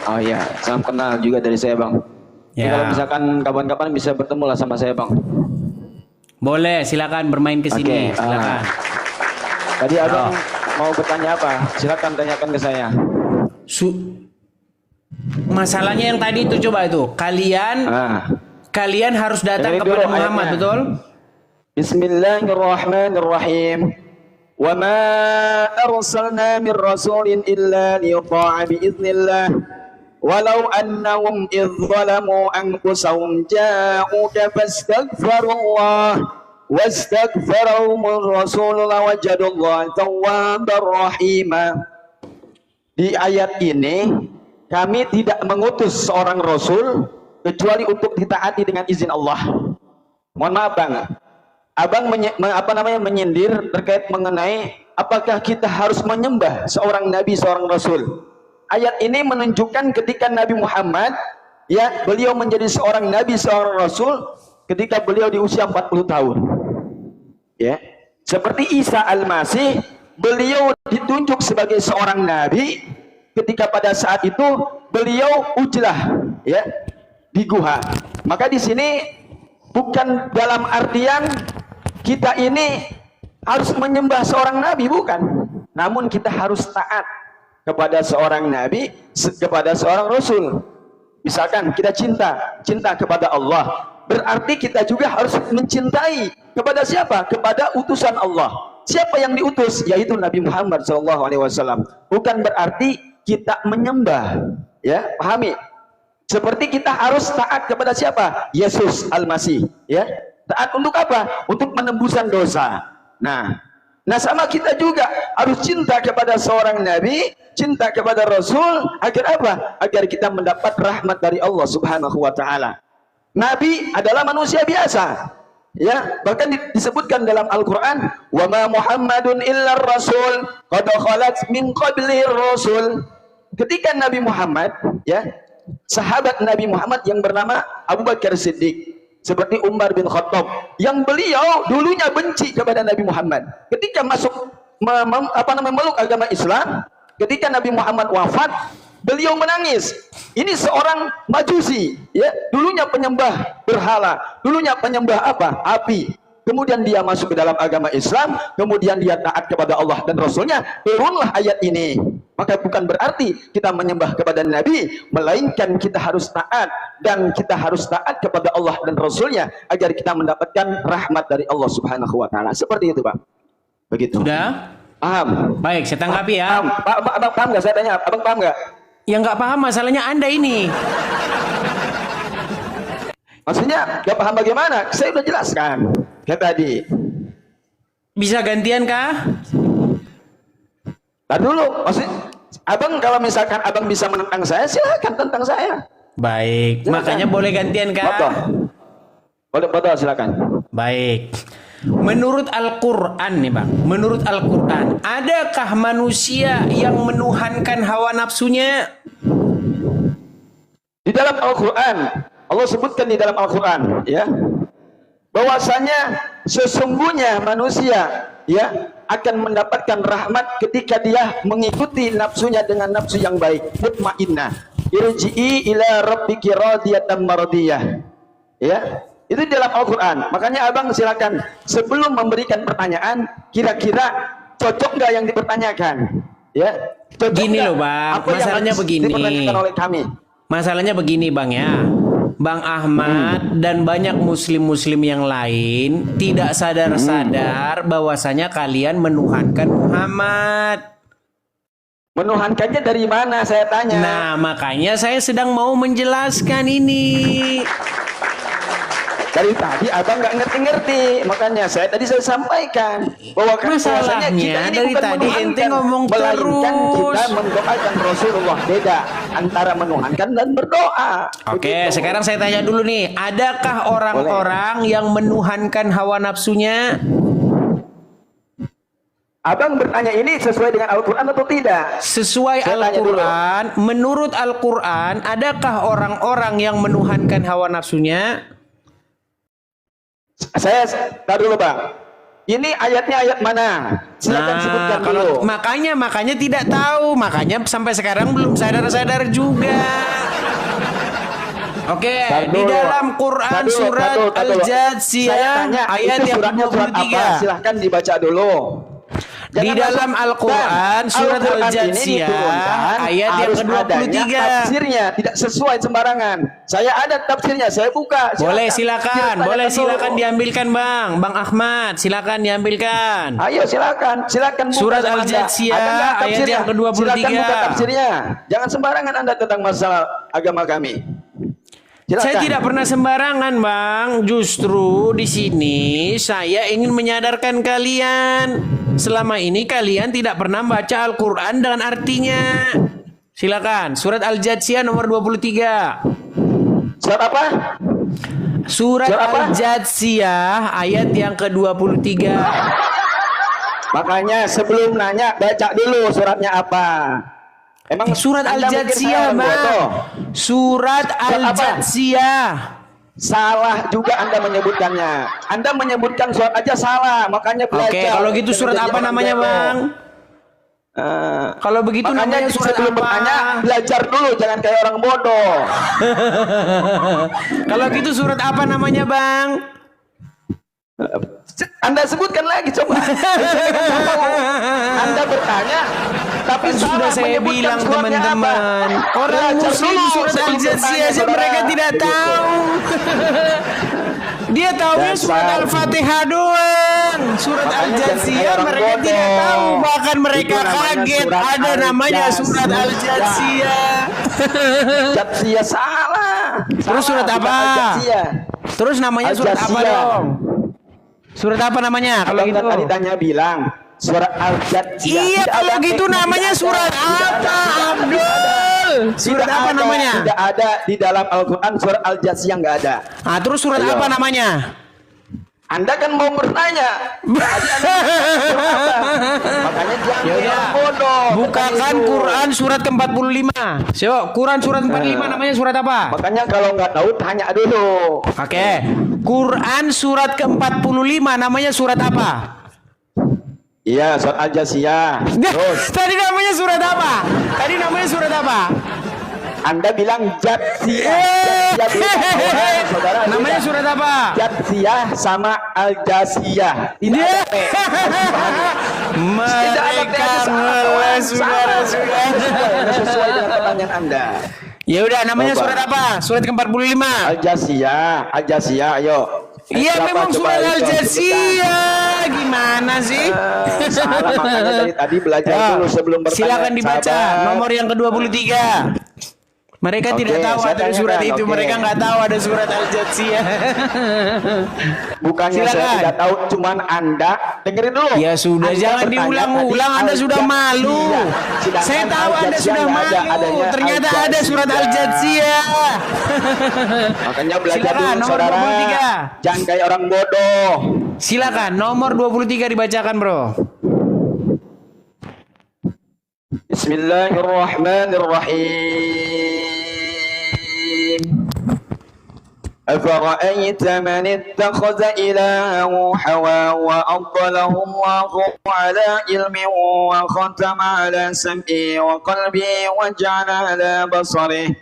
Oh iya, salam kenal juga dari saya bang. Jadi Ya. kalau misalkan kapan-kapan bisa bertemu lah sama saya bang. Boleh, silakan bermain ke sini. Oke, Silakan. Tadi abang mau bertanya apa? Silakan tanyakan ke saya. Masalahnya yang tadi itu coba itu. Kalian harus datang Dengerin kepada dulu Muhammad, ayatnya. betul? Bismillahirrahmanirrahim. Wa ma arsalna min rasulin illa liyuta'a biiznillah. Walau annahum idh zalamu anfusahum ja'uka fastaghfirullah wastaghfarahumur rasul lawajadullaha tawwabar rahima. Di ayat ini kami tidak mengutus seorang rasul kecuali untuk ditaati dengan izin Allah. Mohon maaf bang, abang menyindir terkait mengenai apakah kita harus menyembah seorang nabi, seorang rasul. Ayat ini menunjukkan ketika Nabi Muhammad, ya, beliau menjadi seorang nabi, seorang rasul ketika beliau di usia 40 tahun. Ya, seperti Isa Al-Masih, beliau ditunjuk sebagai seorang nabi ketika pada saat itu beliau ujlah, ya, di gua. Maka di sini bukan dalam artian kita ini harus menyembah seorang nabi, bukan. Namun kita harus taat kepada seorang nabi, kepada seorang rasul. Misalkan kita cinta kepada Allah, berarti kita juga harus mencintai kepada siapa? Kepada utusan Allah. Siapa yang diutus? Yaitu Nabi Muhammad SAW. Bukan berarti kita menyembah, ya, pahami? Seperti kita harus taat kepada siapa? Yesus Al-Masih, ya. Taat untuk apa? Untuk penembusan dosa. Nah sama kita juga harus cinta kepada seorang nabi, cinta kepada rasul, agar apa? Agar kita mendapat rahmat dari Allah Subhanahu wa taala. Nabi adalah manusia biasa, ya, bahkan disebutkan dalam Al-Qur'an, wa ma Muhammadun illa rasul qad khalat min qablihi rasul. Ketika Nabi Muhammad, ya, sahabat Nabi Muhammad yang bernama Abu Bakar Siddiq, seperti Umar bin Khattab, yang beliau dulunya benci kepada Nabi Muhammad. Ketika masuk memeluk agama Islam, ketika Nabi Muhammad wafat, beliau menangis. Ini seorang majusi, ya, dulunya penyembah berhala, dulunya penyembah apa? Api. Kemudian dia masuk ke dalam agama Islam, kemudian dia taat kepada Allah dan Rasulnya, turunlah ayat ini. Maka bukan berarti kita menyembah kepada Nabi, melainkan kita harus taat, dan kita harus taat kepada Allah dan Rasulnya agar kita mendapatkan rahmat dari Allah Subhanahu wa taala. Seperti itu, Bang. Begitu. Sudah? Paham? Baik, saya tanggapi ya. Abang paham nggak? Saya tanya, abang paham nggak? Yang nggak paham masalahnya Anda ini. Maksudnya nggak paham bagaimana? Saya udah jelaskan kayak tadi. Bisa gantian kah? Tadi dulu, maksudnya abang kalau misalkan abang bisa menentang saya, silakan tentang saya. Baik, Silakan. makanya boleh gantian kah? Betul, silakan. Baik. Menurut Al-Quran nih bang, menurut Al-Quran, adakah manusia yang menuhankan hawa nafsunya? Di dalam Al-Quran, Allah sebutkan di dalam Al-Quran, ya, bahwasanya sesungguhnya manusia, ya, akan mendapatkan rahmat ketika dia mengikuti nafsunya dengan nafsu yang baik, mutmainnah. Irji'i ila rabbiki radiyatan mardiyah. Ya, itu di dalam Al-Quran. Makanya abang silakan sebelum memberikan pertanyaan, kira-kira cocok nggak yang dipertanyakan? Ya, cocok gini nggak loh bang, apa masalahnya yang begini. Dipertanyakan oleh kami. Masalahnya begini bang ya, Bang Ahmad dan banyak muslim-muslim yang lain tidak sadar-sadar bahwasanya kalian menuhankan Muhammad. Menuhankannya dari mana, saya tanya. Nah, makanya saya sedang mau menjelaskan ini. Dari tadi abang nggak ngerti-ngerti, makanya saya sampaikan bahwa masalahnya kita ini dari bukan tadi ente ngomong melainkan terus. kita mendoakan Rasulullah. Beda antara menuhankan dan berdoa. Oke, begitu. sekarang saya tanya dulu nih, adakah orang-orang yang menuhankan hawa nafsunya? Abang bertanya ini sesuai dengan Al-Quran atau tidak? Sesuai Al-Quran, menurut Al-Quran, adakah orang-orang yang menuhankan hawa nafsunya? Saya tahu dulu bang. Ini ayatnya ayat mana? Silakan sebutkan dulu. Makanya tidak tahu, makanya sampai sekarang belum sadar-sadar juga. Oke, di dalam Quran surat Al-Jathiyah ayat yang ke-23. Silahkan dibaca dulu. Di dalam Al-Quran surat Al-Jathiyah ayat yang ke-23. Tafsirnya tidak sesuai sembarangan. Saya ada tafsirnya, saya buka. Boleh silakan diambilkan Bang Ahmad, silakan diambilkan. Ayo silakan buka. Surat Al-Jathiyah ayat yang ke-23. Silakan buka tafsirnya. Jangan sembarangan Anda tentang masalah agama kami. Silakan. Saya tidak pernah sembarangan, Bang. Justru di sini saya ingin menyadarkan kalian. Selama ini kalian tidak pernah baca Al-Quran dengan artinya. Silakan. Surat Al-Jathiyah nomor 23. Surat apa? Surat Al-Jathiyah ayat yang ke-23. Makanya sebelum nanya baca dulu suratnya apa. Emang surat Al-Jathiyah, Bang. Surat Al-Jathiyah. Salah juga Anda menyebutkannya. Anda menyebutkan surat aja salah, makanya belajar. Oke, kalau gitu surat apa namanya, Bang? Kalau begitu namanya surat apa? Bertanya, belajar dulu, jangan kayak orang bodoh. Kalau gitu surat apa namanya, Bang? Anda sebutkan lagi coba. Anda bertanya, tapi sudah saya bilang teman-teman, orang muslim surat Al-Jathiyah aja mereka tidak tahu. Dia tahunya surat Al-Fatihah doang. Surat Al-Jathiyah mereka tidak tahu, bahkan mereka kaget ada namanya surat Al-Jathiyah. Jathiyah salah. Terus surat apa? Terus namanya surat apa dong? Surat apa namanya? Kalau gitu tadi tanya bilang surat Al-Jathiyah. Iya, kalau gitu namanya surat apa, Abdul? Surat apa namanya? Tidak ada di dalam Al-Quran surat Al-Jathiyah, nggak ada. Ah, terus surat apa namanya? Anda kan mau bertanya. Makanya jangan bodoh. Bukakan Quran surat ke-45. Coba Quran surat 45 namanya surat apa? Makanya kalau nggak tahu tanya dulu. Oke. Quran surat ke-45 namanya surat apa? Iya, surat Al-Jathiyah. Terus. Tadi namanya surat apa? Tadi namanya surat apa? Anda bilang Jathiyah. Saudara, namanya surat apa? Jathiyah sama Al-Jathiyah. Ini mereka ngeles saudara-saudara. Sesuai dengan pertanyaan Anda. Ya udah, namanya surat apa? Surat ke-45. Al-Jathiyah, ayo. Iya, memang surat Al-Jathiyah. Gimana sih? Salah, makanya dari tadi belajar dulu sebelum bertanya. Silakan dibaca nomor yang ke-23. Mereka tidak tahu ada surat itu. Mereka nggak tahu ada surat Al-Jathiyah. Bukannya saya tidak tahu, cuman Anda dengerin dulu. Ya sudah, jangan diulang-ulang. Anda sudah malu. Saya tahu Anda sudah malu. Ternyata ada surat Al-Jathiyah. Makanya belajar dulu, saudara. Jangan kayak orang bodoh. Silakan nomor 23 dibacakan, Bro. Bismillahirrahmanirrahim. أفرأيت من اتخذ إلهه هواه وأضله الله على علم وختم على سمعه وقلبه وجعل على بصره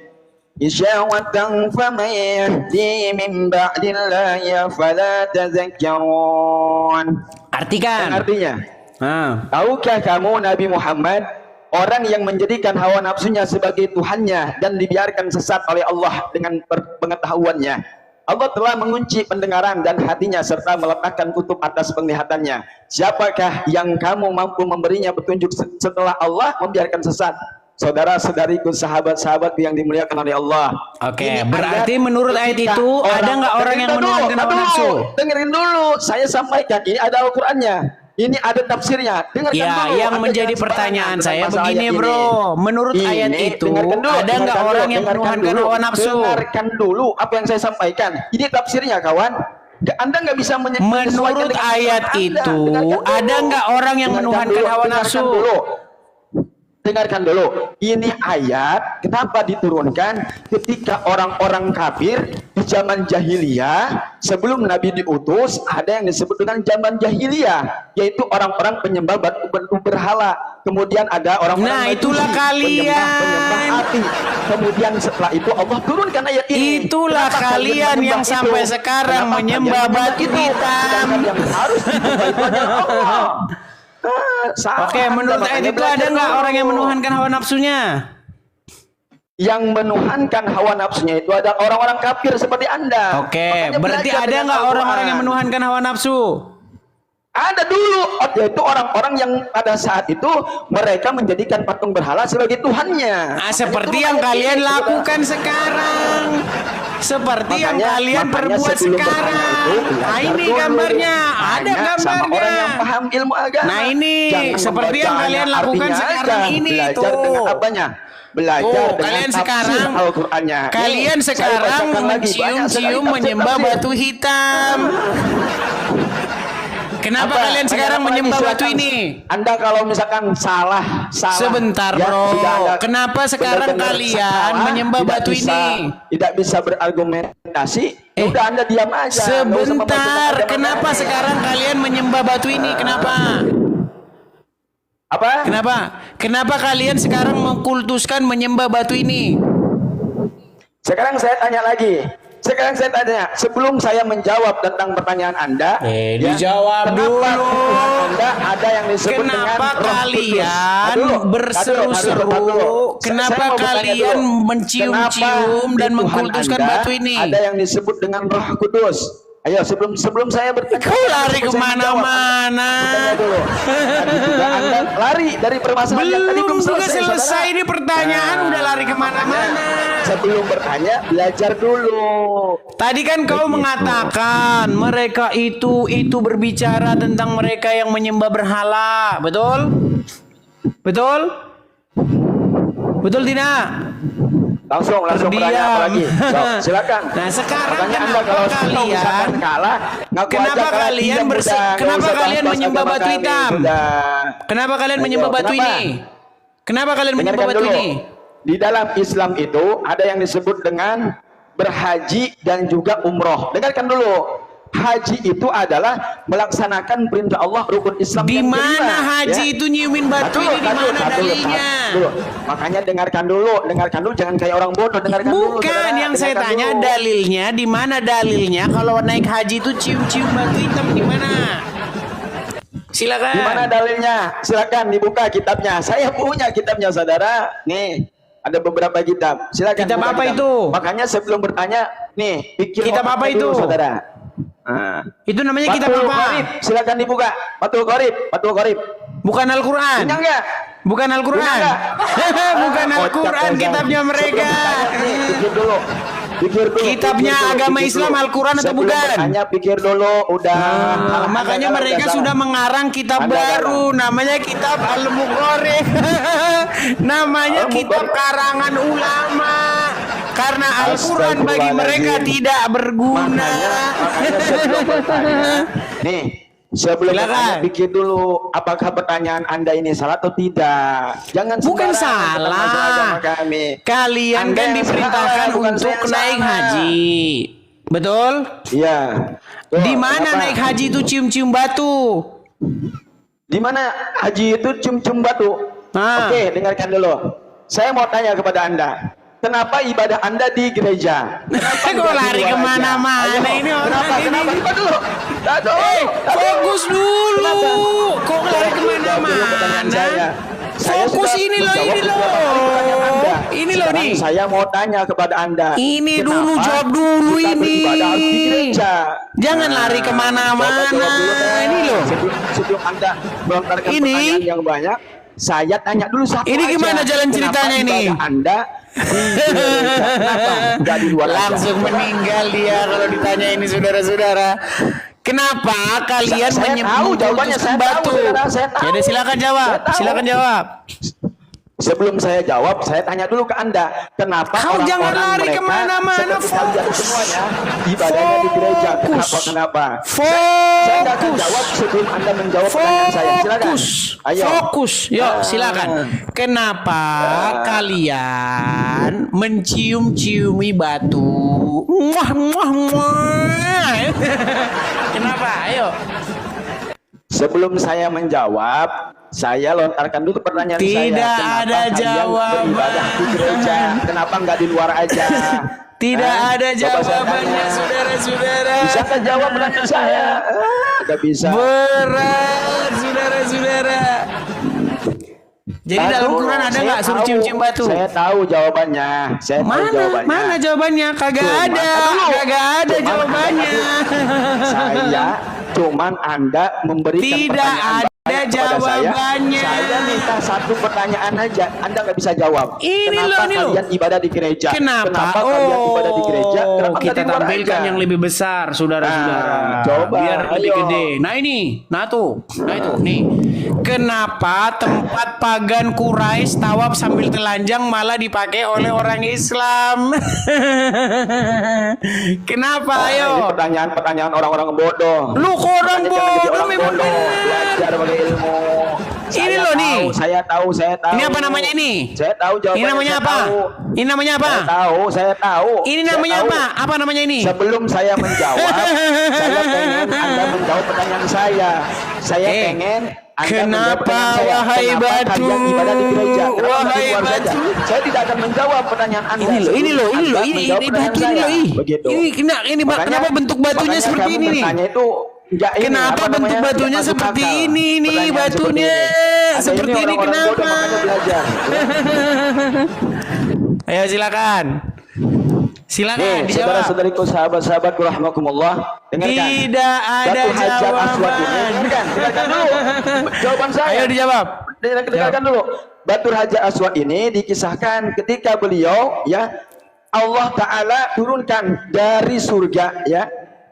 غشاوة فمن يهدي من بعد الله فلا تذكرون. Artinya, tahukah kamu Nabi Muhammad, orang yang menjadikan hawa nafsunya sebagai Tuhannya dan dibiarkan sesat oleh Allah dengan pengetahuannya. Allah telah mengunci pendengaran dan hatinya serta meletakkan kutub atas penglihatannya. Siapakah yang kamu mampu memberinya petunjuk setelah Allah membiarkan sesat? Saudara-saudariku, sahabat-sahabat yang dimuliakan oleh Allah. Oke, berarti menurut ayat itu ada nggak orang yang menuhankan hawa nafsu? Dengerin dulu, saya sampaikan. Ini ada Al-Qur'annya. Ini ada tafsirnya. Dengarkan dulu. Yang menjadi pertanyaan saya begini, Bro. Menurut ayat itu ada nggak orang yang menuhankan hawa nafsu? Dengarkan dulu apa yang saya sampaikan. Ini tafsirnya, kawan. Anda nggak bisa menurut ayat itu ada nggak orang yang menuhankan hawa nafsu? dengarkan dulu. Ini ayat kenapa diturunkan ketika orang-orang kafir di zaman jahiliyah sebelum Nabi diutus, ada yang disebut dengan zaman jahiliyah, yaitu orang-orang penyembah batu berhala. Kemudian ada orang-orang itulah penyembah api. Kemudian setelah itu Allah turunkan ayat ini. Itulah kalian yang sampai sekarang menyembah batu hitam. Yang harus disembah itu adalah Allah. Oke, menurut ayat itu ada nggak orang yang menuhankan hawa nafsunya? Yang menuhankan hawa nafsunya itu adalah orang-orang kafir seperti Anda. Oke, Makanya berarti belajar ada dengan nggak Al-Quran. orang-orang yang menuhankan hawa nafsu? Ada dulu, yaitu orang-orang yang pada saat itu mereka menjadikan patung berhala sebagai Tuhannya. Seperti yang kalian lakukan sekarang. Seperti yang kalian perbuat sekarang. Nah ini gambarnya, ada sama orang yang gambarnya. paham ilmu agama. Nah ini Jangan seperti yang membacanya, kalian lakukan artinya sekarang aja. ini Belajar tuh. dengan apanya? Belajar dengan kalian tafsir sekarang Al-Qur'annya. kalian Saya sekarang bacakan lagi, banyak sekali mencium-cium tafsir-tafsir. menyembah batu hitam. Kenapa kalian sekarang Apalagi menyembah batu silakan. ini? Anda kalau misalkan salah Sebentar, ya, bro. sudah Anda Kenapa sekarang benar-benar kalian salah, menyembah tidak batu bisa- ini? Tidak bisa berargumentasi. Udah Anda diam aja. Nggak usah Sebentar, mempercayai kenapa agama. sekarang kalian menyembah batu ini? Kenapa? Apa? Kenapa? Kenapa kalian sekarang mengkultuskan menyembah batu ini? Sekarang saya tanya lagi. Sekarang saya tanya, sebelum saya menjawab tentang pertanyaan Anda, dijawab kenapa dulu. Tuhan Anda ada yang disebut dengan Kenapa Roh Kudus? kalian Tadu dulu. berseru-seru? Kenapa Saya mau bertanya kalian dulu. mencium-cium Kenapa dan di Tuhan mengkultuskan Anda batu ini? ada yang disebut dengan Roh Kudus? Ayo sebelum saya bertanya, Kau lari sebelum saya menjawab, kemana-mana. bertanya dulu. Tadi juga Anda lari dari permasalahan yang tadi Belum juga selesai saudara. ini pertanyaan Nah, udah lari kemana-mana. Sebelum bertanya, belajar dulu. Tadi kan kau mengatakan mereka itu berbicara tentang mereka yang menyembah berhala, betul? Betul? Betul tidak? Langsung bertanya apa lagi? So, silakan. Nah sekarang Makanya Anda kenapa kalau kalian misalkan kalah, ngaku kenapa aja kalah, kalian diam berse- udah, nggak kenapa usah kalian bahas-bahas menyembah agama batu kami, hitam? udah. Kenapa kalian menyembah Ayo, batu kenapa? ini? Kenapa kalian menyembah Dengarkan batu dulu. ini? Di dalam Islam itu ada yang disebut dengan berhaji dan juga umroh. Dengarkan dulu. Haji itu adalah melaksanakan perintah Allah, rukun Islam Di yang mana kelima, haji ya. itu nyiumin batu ini? Di mana dalilnya? Dulu. Makanya dengarkan dulu, jangan kayak orang bodoh, dengarkan dulu. Bukan saudara. yang saya Dengarkan tanya dulu. dalilnya, di mana dalilnya kalau naik haji itu cium-cium batu hitam di mana? Silakan. Di mana dalilnya? Silakan dibuka kitabnya. Saya punya kitabnya, saudara. Nih, ada beberapa kitab. Silakan. Kitab buka apa itu? Makanya sebelum bertanya, nih, pikir Kitab apa otaknya dulu, itu? saudara. Nah. Itu namanya kitab Fathul apa? Qorib. Silakan dibuka. Fathul Qorib. Bukan Al-Quran. Punya enggak? Bukan Al-Quran. Punya enggak? Bukan Al-Quran Kocak, kitabnya Sebelum mereka. bertanya, nih, pikir dulu. Kitabnya agama Islam Al-Quran atau Sebelum bukan? bertanya, pikir dulu. Udah. Makanya Anda mereka salah. sudah mengarang kitab Anda baru, namanya kitab Al-Muqarrir. Namanya kitab karangan ulama. Karena Al-Quran bagi mereka tidak berguna. Makanya sebelum bertanya, nih, sebelum Silakan. bertanya pikir dulu apakah pertanyaan Anda ini salah atau tidak. Jangan Bukan sembarangan tentang salah. masalah agama kami. Kalian Anda kan yang diperintahkan salah, bukan untuk saya yang naik salah. haji. Betul? Iya. Tuh, Di mana kenapa? naik haji itu cium-cium batu? Di mana haji itu cium-cium batu? Ah. Oke, dengarkan dulu. Saya mau tanya kepada Anda. Kenapa ibadah Anda di gereja? Kenapa Kok nggak di lari luar kemana-mana aja? Ayo, ini orang kenapa? ini? Kenapa? Coba dulu. Tadu. Fokus dulu. Kenapa? Kok lari kemana-mana? Saya Fokus sudah ini loh, menjawab ini loh. beberapa kali pertanyaan Anda. Ini loh Sekarang nih. saya mau tanya kepada Anda. Ini Kenapa dulu, jawab dulu kita ini. beribadah harus di gereja? Jangan lari kemana-mana. coba jawab dulu, Teh. Ini loh. Sebelum Anda melontarkan Ini. pertanyaan yang banyak, saya tanya dulu satu Ini aja. gimana jalan Kenapa ceritanya ini? ibadah Anda di gereja? Kenapa nggak di luar aja? Langsung meninggal dia kalau ditanya ini saudara-saudara. Kenapa kalian Saya tahu jawabannya, mengkultuskan saya tahu, batu? saudara, saya tahu. Jadi silakan jawab. Saya tahu. Silakan jawab. Sebelum saya jawab, saya tanya dulu ke Anda, kenapa Kau jangan orang-orang lari mereka kemana-mana, seperti kalian semuanya ibadahnya di gereja? Kenapa? Saya nggak akan jawab sebelum Anda menjawab pertanyaan saya. Silakan. Ayo. Fokus. Yuk, silakan. Kenapa kalian mencium-ciumi batu? Muah, muah, muah. Kenapa? Ayo. Sebelum saya menjawab, saya lontarkan dulu pertanyaan saya. Tidak ada jawaban. Beribadah di gereja, kenapa nggak di luar aja? Tidak ada Coba saya jawabannya, tanya. saudara-saudara. Bisa nggak jawab pertanyaan saya? Nggak bisa. Berat, saudara-saudara. Jadi Nah, dalam dulu, Quran ada saya nggak suruh tahu. cium-cium batu? Saya tahu jawabannya. Saya tahu jawabannya. Mana jawabannya? Kagak Cuman, ada. dulu. Kagak ada Cuman jawabannya. Saya cuman Anda memberikan Tidak pertanyaan ada kepada jawabannya. Saya minta satu pertanyaan aja, Anda nggak bisa jawab. Ini Kenapa loh. kalian ibadah di gereja? Kenapa? kalian ibadah di gereja? Kenapa nggak Kita di luar tampilkan aja? yang lebih besar, saudara-saudara. Nah, coba, Biar lebih ayo. gede. Nah ini, nah tuh, nah itu, nih. Kenapa tempat pagan Quraisy tawaf sambil telanjang malah dipakai oleh orang Islam? Kenapa? Ini Ayo. pertanyaan orang-orang bodoh. Lu kok orang Makanya jangan jadi bodoh orang memang bodoh. benar. Belajar pakai ilmu. Ini Saya loh tahu, nih. Saya tahu. Ini apa namanya ini? Saya tahu jawabannya. Ini namanya saya apa? tahu. Ini namanya apa? Saya tahu. Ini Saya namanya tahu. apa? Apa namanya ini? Sebelum saya menjawab, saya pengen Anda menjawab pertanyaan saya. Saya pengen Anda menjawab Kenapa pertanyaan saya. wahai Kenapa batu? kalian ibadah di gereja? Kenapa nggak Wahai di luar saja? batu. Saya tidak akan menjawab pertanyaan Anda. Ini loh, ini loh, ini Anda loh, ini menjawab batu pertanyaan ini loh, saya. Begitu. ini Makanya- kenapa bentuk batunya makanya seperti kamu ini nih? bertanya itu nggak ini, Kenapa apa bentuk namanya, batunya nggak masuk seperti akal. ini nih, Pertanyaan batunya Ada seperti ini orang-orang bodoh, kenapa? makanya belajar. Ayo silakan. Silakan Nih, dijawab. saudara-saudariku, sahabat-sahabatku rahimakumullah, dengarkan. Tidak ada Batu Hajar Aswad ini, jawaban. dengarkan dulu jawaban saya. Ayo dijawab. Dengarkan dulu. Batu Hajar Aswad ini dikisahkan ketika beliau Allah Ta'ala turunkan dari surga,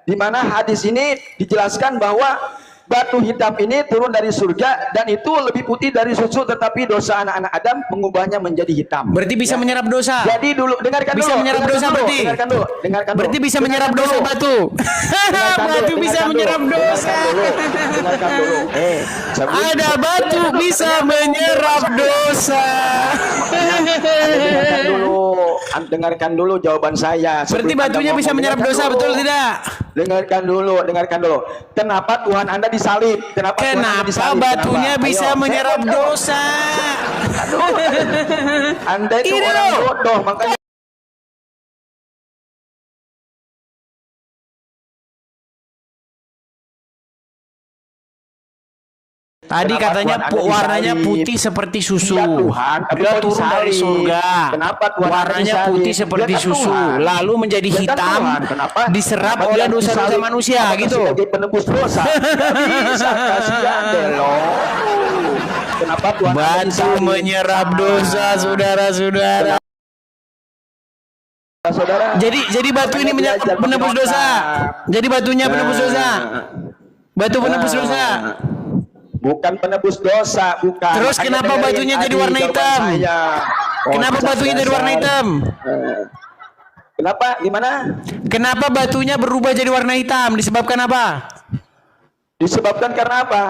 di mana hadis ini dijelaskan bahwa batu hitam ini turun dari surga dan itu lebih putih dari susu, tetapi dosa anak-anak Adam mengubahnya menjadi hitam. Berarti bisa menyerap dosa. Jadi dulu dengarkan Bisa dulu. menyerap dengarkan dosa dulu, berarti. Dengarkan dulu. Berarti bisa menyerap Dengarkan dosa dulu. batu. Dengarkan Batu dulu, bisa dengarkan menyerap dulu, dosa. Dengarkan dulu. Ada batu bisa menyerap dosa. Dengarkan dulu. Dengarkan dulu jawaban saya. Berarti Sebelum batunya Anda bisa ngomong, menyerap dengarkan dosa, dulu. betul tidak? Dengarkan dulu. Kenapa Tuhan Anda disalib? Kenapa Tuhan Anda Kenapa disalib? batunya Kenapa? bisa Ayo, menyerap saya mau jawab. dosa? Anda itu Ini orang loh. bodoh, makanya Tadi Kenapa katanya Tuhan Anda warnanya disalib? putih seperti susu. Iya, Tuhan, tapi Dia kok turun dari disalib? surga. Kenapa Tuhan Anda Warnanya disalib? putih seperti Dia kan susu, Tuhan. lalu menjadi Dia kan hitam, Tuhan. Kenapa? diserap Kenapa oleh dia dosa-dosa disalib? manusia Apakah gitu. sebagai penebus dosa? Nggak bisa, kasihan deh loh. Kenapa Tuhan Anda Batu disalib? menyerap dosa, saudara-saudara. Saudara. Jadi batu ini Makanya belajar penebus pakai dosa. otak. Jadi batunya penebus dosa. Batu penebus Nah, dosa. Bukan penebus dosa, bukan. Terus Makanya kenapa dengerin batunya jadi tadi warna jawaban hitam? saya. Kenapa dasar. batunya jadi warna hitam? Kenapa? Gimana? Kenapa batunya berubah jadi warna hitam? Disebabkan apa? Disebabkan karena apa?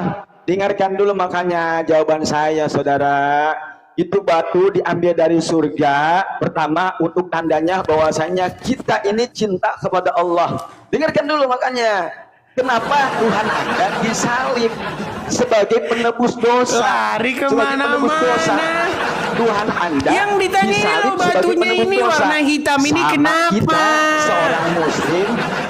Dengarkan dulu makanya jawaban saya, saudara. Itu batu diambil dari surga. Pertama, untuk tandanya bahwasanya kita ini cinta kepada Allah. Dengarkan dulu makanya. Kenapa Tuhan Anda disalib sebagai penebus dosa? Lari Sebagai kemana-mana. penebus dosa. Tuhan Anda Yang ditanya disalib lo, sebagai batunya penebus ini dosa. warna hitam ini Sama kenapa? Kita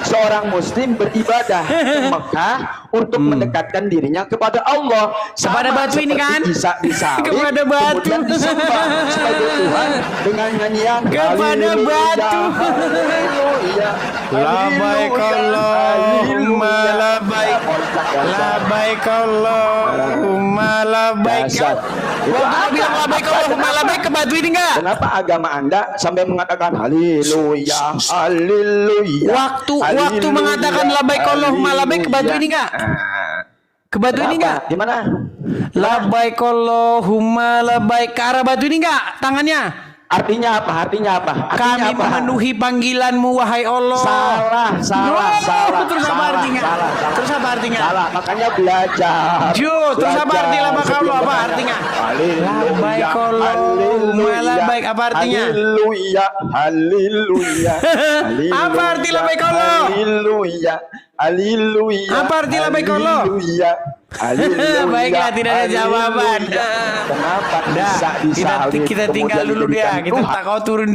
seorang muslim beribadah ke Mekah untuk mendekatkan dirinya kepada Allah. Kepada Sama batu ini seperti kan? Isa disalib, Kepada batu. kemudian disembah sebagai Tuhan dengan nyanyian Kepada Haleluya, batu. Haleluya, Labaik Haleluya, Allahumma Haleluya. labaik. Labaik Allahumma labaik. Dasar. Itu Wah, bilang labaik Allahumma labaik ke batu ini enggak? Kenapa agama Anda sampai mengatakan haleluya, haleluya? Waktu mengatakan labaik Allahumma labaik ke batu ini enggak? Ke batu ini enggak? Gimana? Labbaik Allahumma labbaik. Ke arah batu ini enggak tangannya? Artinya apa? Artinya apa? Kami memenuhi panggilanmu wahai Allah. Salah. Terus apa Salah, artinya? salah. Terus apa artinya? Salah, makanya belajar. Terus apa arti labbaik Allah? Apa artinya? Labbaik Allahumma labbaik. Apa artinya? Haleluya. Apa arti labbaik Allah? Haleluya. Apa arti labbaik Allah? Haleluya. Baiklah, tidak ada jawaban. Kenapa bisa Kita tinggal dulu dia. Kita tak kau turun.